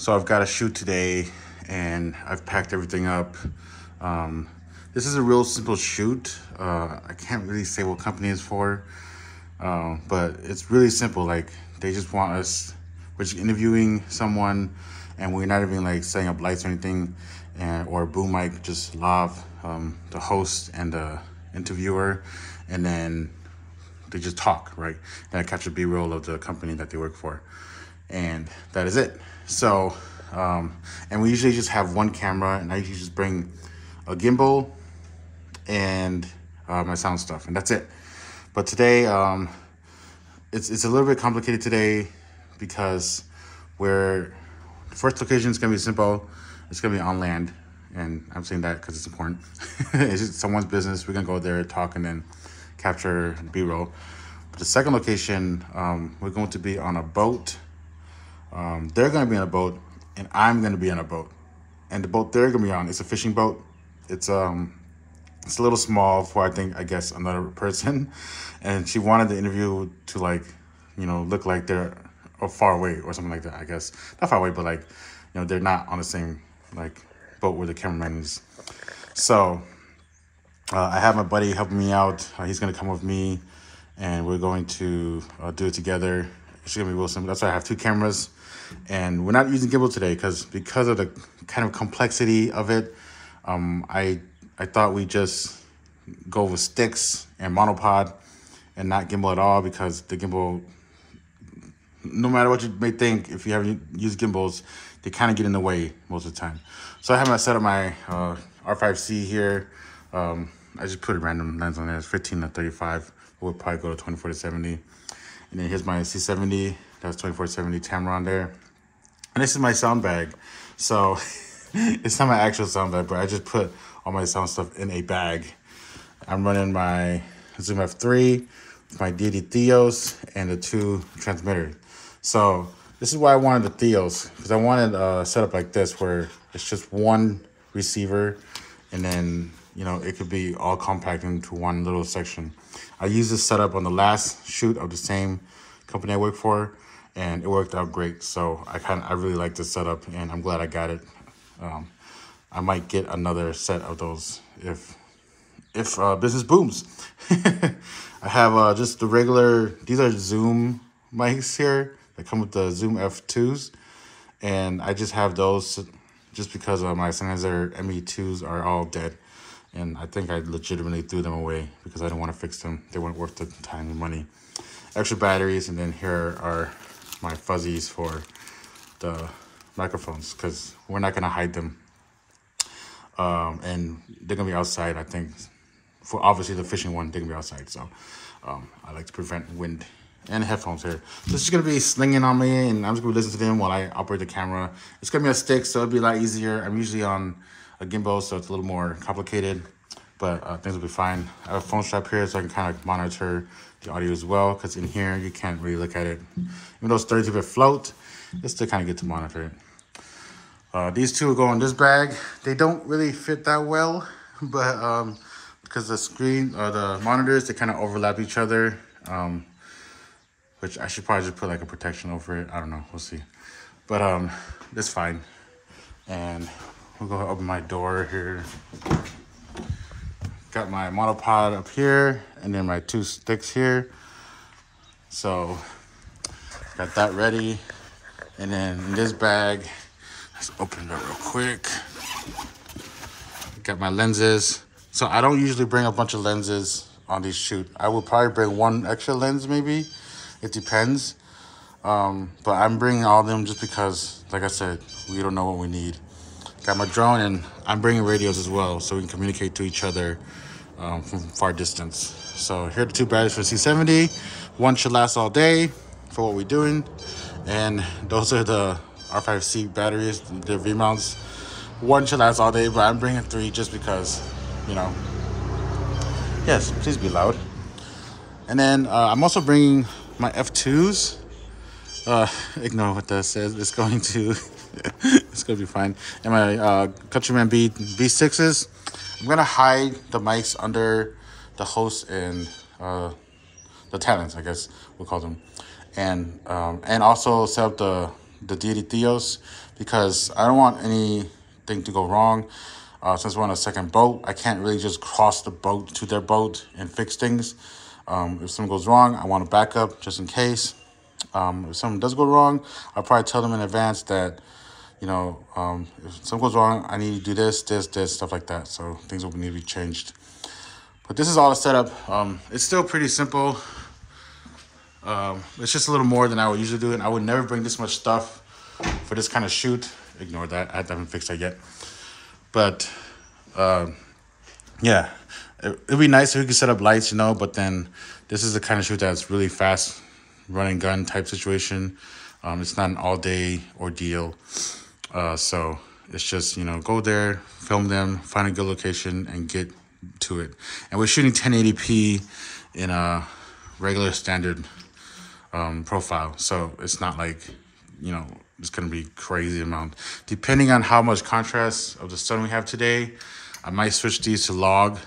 So I've got a shoot today and I've packed everything up. This is a real simple shoot. I can't really say what company it's for, but it's really simple. Like, they just want us, we're just interviewing someone, and we're not even like setting up lights or anything, or a boom mic, just live, the host and the interviewer, and then they just talk, right? And I capture B-roll of the company that they work for, and that is it. So, and we usually just have one camera, and I usually just bring a gimbal and my sound stuff, and that's it. But today, it's a little bit complicated today because the first location is gonna be simple. It's gonna be on land, and I'm saying that because it's important. It's just someone's business. We're gonna go there, talk, and then capture B-roll. But the second location, we're going to be on a boat. They're gonna be on a boat, and I'm gonna be on a boat. And the boat they're gonna be on is a fishing boat. It's a little small for, I guess another person, and she wanted the interview to, like, look like they're far away or something like that. I guess not far away, but like, they're not on the same like boat where the cameraman is. So I have my buddy helping me out. He's gonna come with me, and we're going to do it together. It's gonna be real simple. That's why I have two cameras, and we're not using gimbal today because of the kind of complexity of it. I thought we just go with sticks and monopod and not gimbal at all, because the gimbal, no matter what you may think, if you haven't used gimbals, they kind of get in the way most of the time. So I have set up my R5C here. I just put a random lens on there. It's 15 to 35. We'll probably go to 24 to 70. And then here's my C70. That's 24 to 70 camera on there. And this is my sound bag. So it's not my actual sound bag, but I just put all my sound stuff in a bag. I'm running my Zoom F3, my deity Theos, and the two transmitters. So this is why I wanted the Theos, because I wanted a setup like this where it's just one receiver, and then it could be all compact into one little section. I used this setup on the last shoot of the same company I work for, and it worked out great. So I really like this setup, and I'm glad I got it. I might get another set of those if business booms. I have just the regular, these are Zoom mics here that come with the Zoom F2s, and I just have those just because my Sennheiser ME2s are all dead, and I think I legitimately threw them away because I didn't want to fix them. They weren't worth the time and money. Extra batteries, and then here are my fuzzies for the microphones, because we're not gonna hide them, and they're gonna be outside. I think for obviously the fishing one, they're gonna be outside, so I like to prevent wind. And headphones here. This is gonna be slinging on me, and I'm just gonna listen to them while I operate the camera. It's gonna be a stick, so it'll be a lot easier. I'm usually on a gimbal, so it's a little more complicated, but things will be fine. I have a phone strap here, so I can kind of monitor the audio as well, because in here you can't really look at it. Even though it's 32-bit float, it's still kind of good to monitor it. These two will go in this bag. They don't really fit that well, but because the screen, the monitors, they kind of overlap each other, which I should probably just put like a protection over it. I don't know, we'll see. But it's fine. And we'll go open my door here. Got my monopod up here, and then my two sticks here. So got that ready. And then in this bag, let's open it up real quick. Got my lenses. So I don't usually bring a bunch of lenses on these shoots. I will probably bring one extra lens maybe. It depends. But I'm bringing all of them just because, like I said, we don't know what we need. Got my drone, and I'm bringing radios as well, so we can communicate to each other from far distance. So here are the two batteries for C70. One should last all day for what we're doing. And those are the R5C batteries, they're V-mounts. One should last all day, but I'm bringing three just because, Yes, please be loud. And then I'm also bringing my F2s. Ignore what that says. It's going to be fine. And my Countryman B6s. I'm gonna hide the mics under the host and the talents, I guess we'll call them, and also set up the deity Theos, because I don't want anything to go wrong. Since we're on a second boat, I can't really just cross the boat to their boat and fix things. If something goes wrong, I want a backup just in case. If something does go wrong, I'll probably tell them in advance that, if something goes wrong, I need to do this, stuff like that. So things will need to be changed. But this is all the setup. It's still pretty simple. It's just a little more than I would usually do. And I would never bring this much stuff for this kind of shoot. Ignore that. I haven't fixed that yet. But, yeah, it'd be nice if we could set up lights, but then this is the kind of shoot that's really fast, run and gun type situation. It's not an all-day ordeal. So it's just, go there, film them, find a good location, and get to it. And we're shooting 1080p in a regular standard profile. So it's not like, it's going to be crazy amount. Depending on how much contrast of the sun we have today, I might switch these to log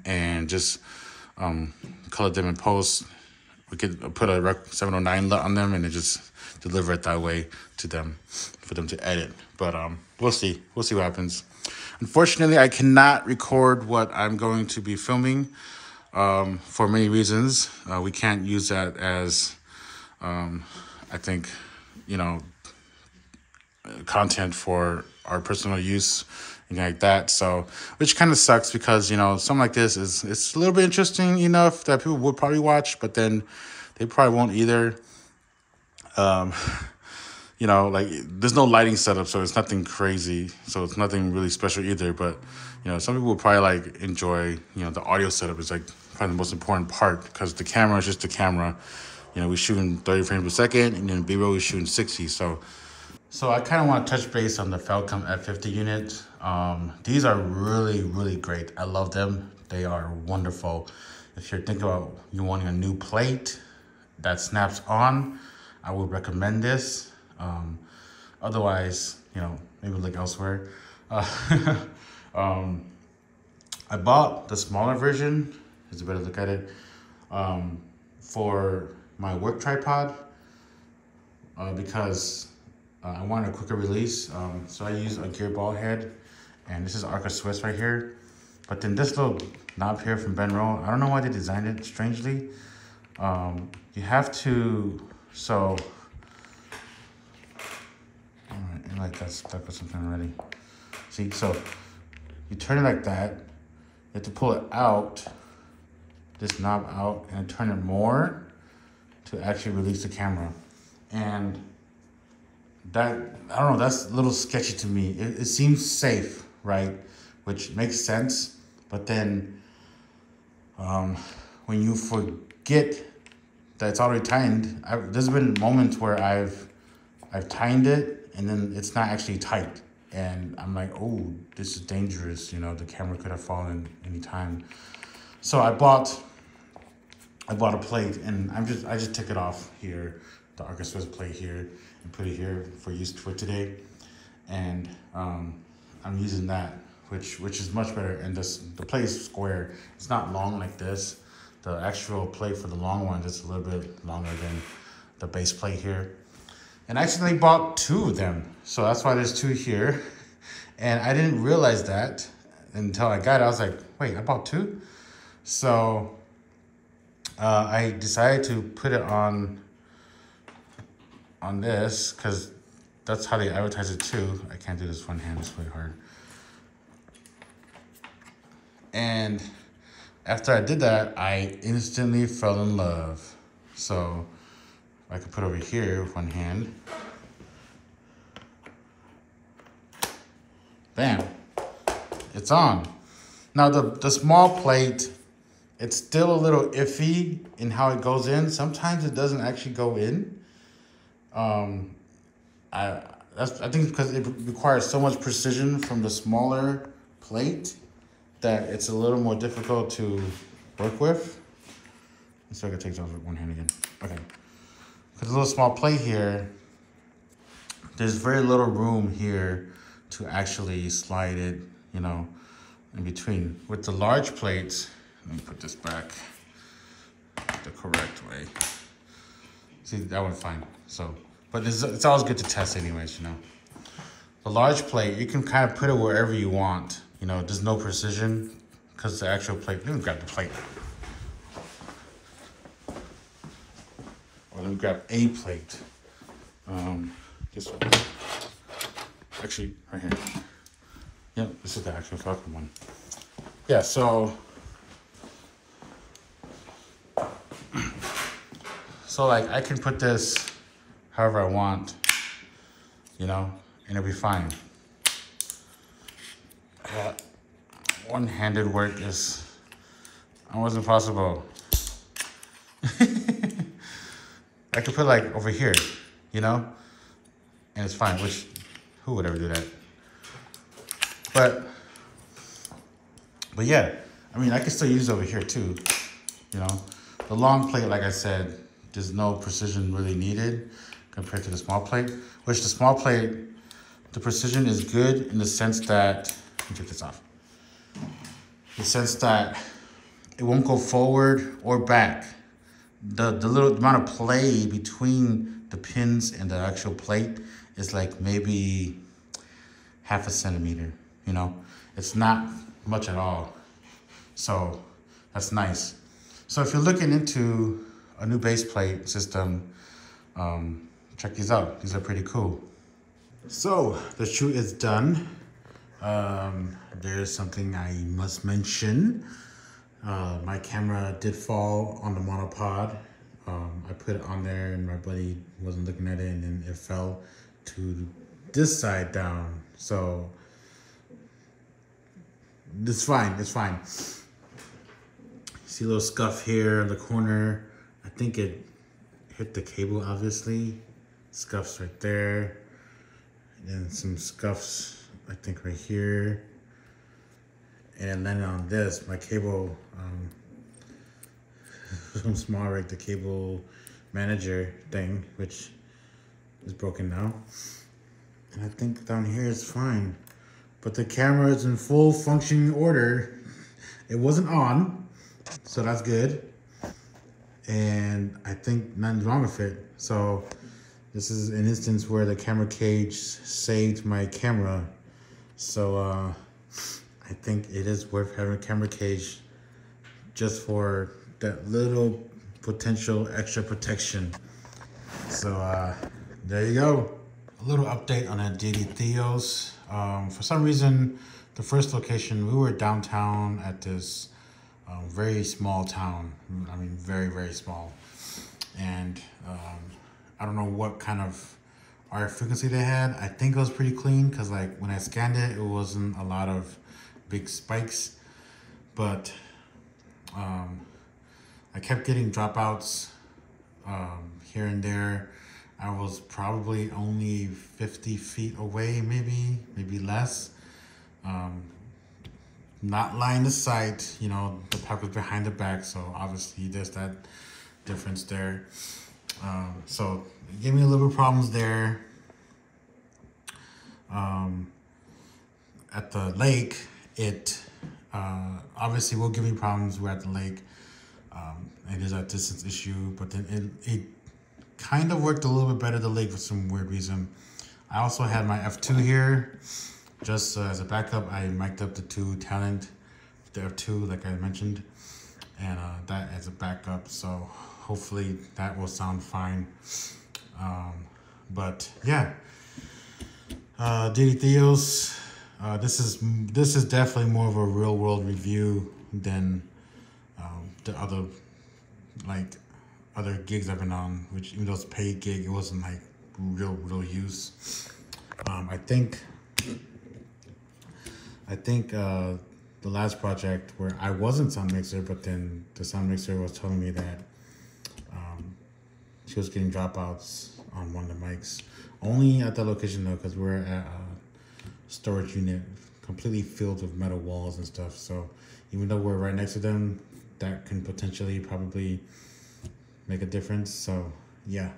and just color them in post. We could put a Rec 709 LUT on them and then just deliver it that way to them for them to edit. But we'll see. We'll see what happens. Unfortunately, I cannot record what I'm going to be filming for many reasons. We can't use that as, I think, content for our personal use and like that. So, which kind of sucks because, something like this it's a little bit interesting enough that people would probably watch, but then they probably won't either. Like there's no lighting setup, so it's nothing crazy. So it's nothing really special either. But, some people will probably like enjoy, the audio setup is like probably the most important part because the camera is just the camera. We shoot in 30 frames per second and then B-roll we shoot in 60. So I kind of want to touch base on the Falcon F50 unit. These are really, really great. I love them. They are wonderful. If you're thinking about you wanting a new plate that snaps on, I would recommend this. Otherwise, maybe look elsewhere. I bought the smaller version. Here's a better look at it. For my work tripod because I wanted a quicker release. So I use a gear ball head, and this is Arca Swiss right here. But then this little knob here from Benro, I don't know why they designed it strangely. You have to, so, all right, and like that's stuck with something already. See, so you turn it like that. You have to pull it out, this knob out, and turn it more to actually release the camera. And that, I don't know, that's a little sketchy to me. It seems safe, right? Which makes sense. But then when you forget that it's already tightened, there's been moments where I've tightened it and then it's not actually tight. And I'm like, oh, this is dangerous. The camera could have fallen any time. So I bought a plate and I just took it off here, the Arca Swiss plate here, and put it here for use for today. And I'm using that, which is much better. And the plate is square. It's not long like this. The actual plate for the long one is a little bit longer than the base plate here. And I accidentally bought 2 of them. So that's why there's 2 here. And I didn't realize that until I got it. I was like, wait, I bought 2? So I decided to put it on this because that's how they advertise it too. I can't do this one hand, it's really hard. And after I did that, I instantly fell in love. So I could put over here with one hand. Bam, it's on. Now the small plate, it's still a little iffy in how it goes in. Sometimes it doesn't actually go in. I think because it requires so much precision from the smaller plate that it's a little more difficult to work with. So I can take this off with one hand again. Okay. Because a little small plate here, there's very little room here to actually slide it, in between. With the large plates, let me put this back the correct way. See, that went fine. So, but it's always good to test anyways, The large plate, you can kind of put it wherever you want. You know, there's no precision because the actual plate, let me grab the plate. Or let me grab a plate. This one. Actually, right here. Yep, this is the actual fucking one. Yeah, so like I can put this however I want, you know, and it'll be fine. One-handed work is almost impossible. I could put like over here, you know, and it's fine, which, who would ever do that? But yeah, I mean, I can still use it over here too, you know. The long plate, like I said, there's no precision really needed compared to the small plate, which the small plate, the precision is good in the sense that, let me take this off. The sense that it won't go forward or back. The little amount of play between the pins and the actual plate is like maybe half a centimeter, you know? It's not much at all. So that's nice. So if you're looking into a new base plate system, check these out. These are pretty cool. So the shoot is done. There's something I must mention. My camera did fall on the monopod. I put it on there and my buddy wasn't looking at it, and then it fell to this side down. So it's fine, it's fine. See a little scuff here in the corner. I think it hit the cable, obviously. Scuffs right there. And then some scuffs, I think right here. And then on this, my cable, from Small Rig, the cable manager thing, which is broken now. And I think down here is fine. But the camera is in full functioning order. It wasn't on, so that's good. And I think nothing's wrong with it. So this is an instance where the camera cage saved my camera. So I think it is worth having a camera cage just for that little potential extra protection. So there you go. A little update on that JD Theo's. For some reason, the first location, we were downtown at this very small town. I mean, very, very small. And I don't know what kind of RF frequency they had. I think it was pretty clean because like when I scanned it, it wasn't a lot of big spikes. But I kept getting dropouts here and there. I was probably only 50 feet away, maybe less. Not line of sight, you know, the pack was behind the back, so obviously there's that difference there. So it gave me a little bit of problems there. At the lake, it obviously will give me problems. We're at the lake. It is a distance issue, but then it kind of worked a little bit better at the lake for some weird reason. I also had my F2 here. Just as a backup, I mic'd up the 2 Talent, the F2 like I mentioned, and that as a backup, so hopefully that will sound fine. But yeah, JD Theo's, this is definitely more of a real world review than the other gigs I've been on, which even though it's a paid gig, it wasn't like real use. I think the last project where I wasn't sound mixer, but then the sound mixer was telling me that she was getting dropouts on one of the mics. Only at that location though, because we're at a storage unit completely filled with metal walls and stuff. So even though we're right next to them, that can potentially probably make a difference. So yeah,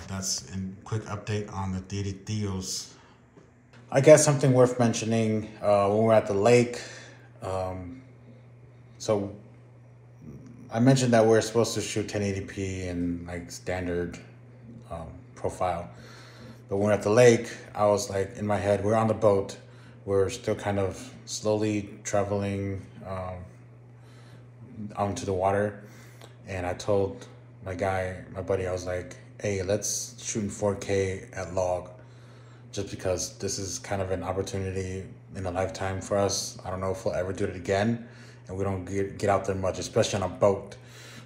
that's a quick update on the JD Theo's. I guess something worth mentioning when we're at the lake. So I mentioned that we're supposed to shoot 1080p and like standard profile, But when we're at the lake, I was like, in my head, we're on the boat. We're still kind of slowly traveling onto the water. And I told my buddy, I was like, hey, let's shoot in 4K at log, just because this is kind of an opportunity in a lifetime for us. I don't know if we'll ever do it again, and we don't get out there much, especially on a boat.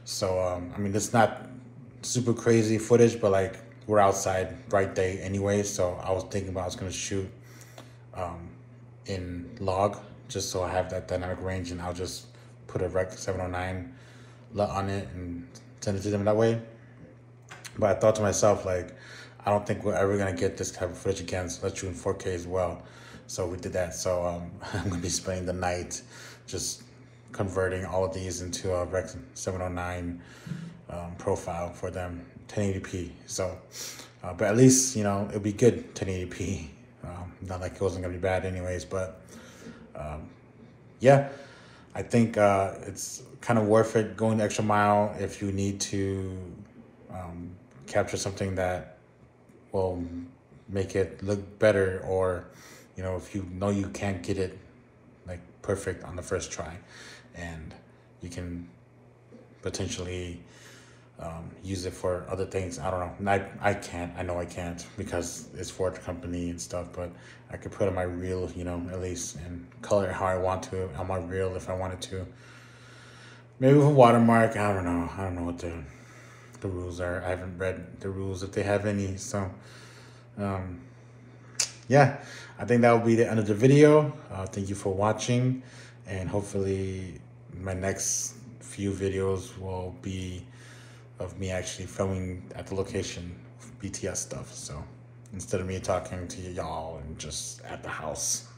So, I mean, it's not super crazy footage, but like we're outside, bright day anyway. So I was thinking about I was gonna shoot in log, just so I have that dynamic range, and I'll just put a Rec 709 LUT on it and send it to them that way. But I thought to myself, like, I don't think we're ever gonna get this type of footage again, so let's shoot in 4K as well. So we did that. So I'm gonna be spending the night just converting all of these into a Rec 709 profile for them, 1080p. So, but at least, you know, it'll be good 1080p. Not like it wasn't gonna be bad anyways, but yeah, I think it's kind of worth it going the extra mile if you need to capture something that will make it look better, or, you know, if you know you can't get it like perfect on the first try, and you can potentially use it for other things. I don't know. I know I can't because it's for the company and stuff, but I could put on my reel, you know, at least, and color it how I want to on my reel if I wanted to. Maybe with a watermark. I don't know. I don't know what the rules are. I haven't read the rules if they have any. So, yeah, I think that will be the end of the video. Thank you for watching, and hopefully my next few videos will be of me actually filming at the location of BTS stuff. So instead of me talking to y'all and just at the house.